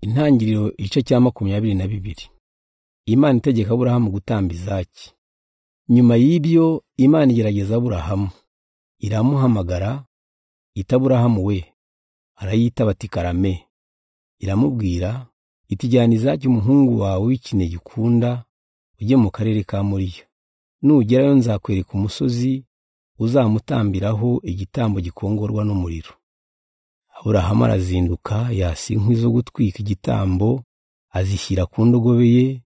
Intangiriro igice cya 22. Imana itegeka Aburahamu gutamba Izaki. Nyuma y'ibyo Imana igerageza Aburahamu, iramuhamagara iti Aburahamu we. Arayitaba ati karame. Iramubwira iti jyana Izaki umuhungu wawe w'ikinege ukunda ujye mu karere ka Moriya. Nugerayo nzakwereka umusozi uzamutambiraho igitambo gikongorwa n'umuriro. Aburahamu arazinduka yasa inkwi zo gutwika igitambo, azishyira ku ndogobe ye,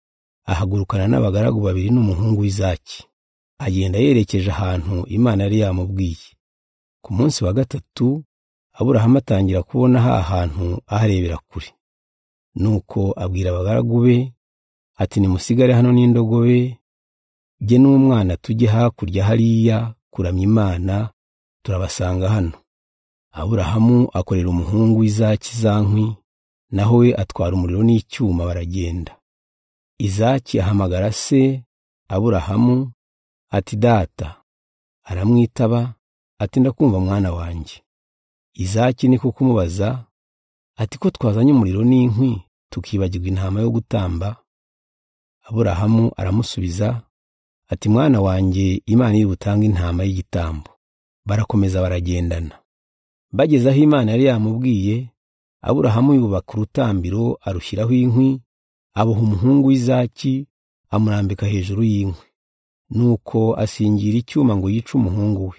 ahagurukana n'abagaragu babiri n'umuhungu w'Izaki. Agenda yerekeje ahantu Imana yari yamubwiye. Ku munsi wa gatatu Aburahamu atangira kubona hantu aharebera kure. Nuko abwira abagaragu be ati nimusigare hano n'indogobe, jye n'umwana tujye hakurya hariya kuramya Imana, turabasanga hano. Aburahamu akorera umuhungu w'Izaki za nkwi, naho we atwara umuriro n'icyuma baragenda. Izaki ahamagara se Aburahamu ati data. Aramwitaba ati ndakumva mwana wanjye. Izaki niko kumubaza ati ko twazanye umuriro n'inkwi tukibagirwa intama yo gutamba? Aburahamu aramusubiza ati mwana wanjye, Imana iri butange intama y'igitambo. Barakomeza baragendana. Bageze aho Imana yari yamubwiye, Aburahamu yubaka urutambiro arushyiraho inkwi, aboha umuhungu w'Izaki amurambika hejuru y'inkwi. Nuko asingira icyuma ngo yice umuhungu we.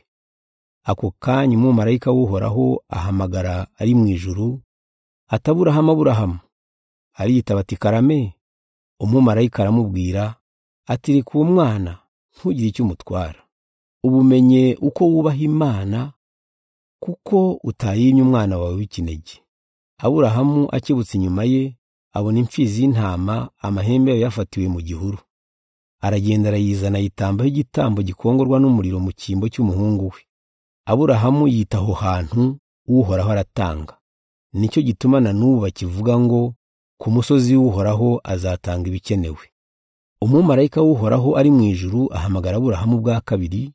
Ako kanya umumarayika w'Uhoraho ahamagara ari mu ijuru ati Aburahamu, Aburahamu. Ariyitaba ati karame. Umumarayika aramubwira ati reka uwo mwana ntugire icyo umutwara. Ubumenye uko wubaha Imana, kuko utayimye umwana wawe w'ikinege. Aburahamu akibutse inyuma ye abona imfizi y'intama, amahembe yayo yafatiwe mu gihuru. Aragenda arayizana yitambaho igitambo gikongorwa n'umuriro mu cyimbo cy'umuhungu we. Aburahamu yita aho hantu Uhoraho aratanga. Nicyo gituma na n'ubu bakivuga ngo ku musozi w'Uhoraho azatanga ibikenewe. Umumarayika w'Uhoraho ari mu ijuru ahamagara Aburahamu bwa kabiri,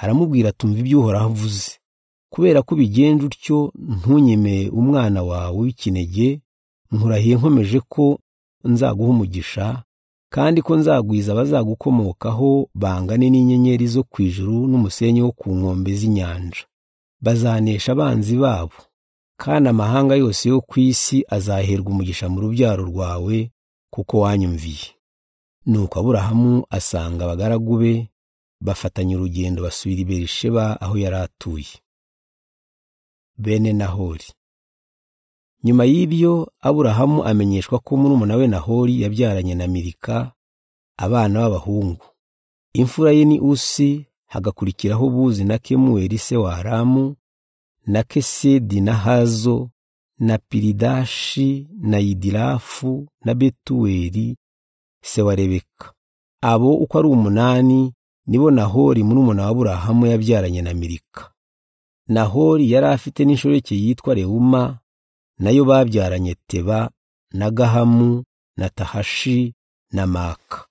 aramubwira tumva ibyo Uhoraho avuze. Kubera ko ubigenje utyo ntunyemeye umwana wawe w'ikinege, nkurahiye nkomeje ko nzaguha umugisha, kandi ko nzagwiza abazagukomokaho bangane n'inyenyeri zo ku ijuru n'umusenyi wo ku nkombe z'inyanja. Bazanesha abanzi babo, kandi amahanga yose yo ku isi azaherwa umugisha mu rubyaro rwawe, kuko wanyumviye. Nuko Aburahamu asanga abagaragu be bafatanya urugendo basubira i Berisheba aho yari atuye. Bene Nahori. Nyuma y'ibyo Aburahamu amenyeshwa ko murumuna we Nahori yabyaranye na Milika abana b'abahungu. Imfura ye ni Usi, hagakurikiraho Buzi na Kemueli se wa Aramu, na Kesedi na Hazo, na Piridashi na Yidirafu na Betuweli se wa Rebeka. Abo uko ari 8 nibo Nahori murumuna wa Aburahamu yabyaranye na Milika. Nahori yari afite n'inshoreke yitwa Reuma, nayo babyaranye Teba na Gahamu na Tahashi na Maka.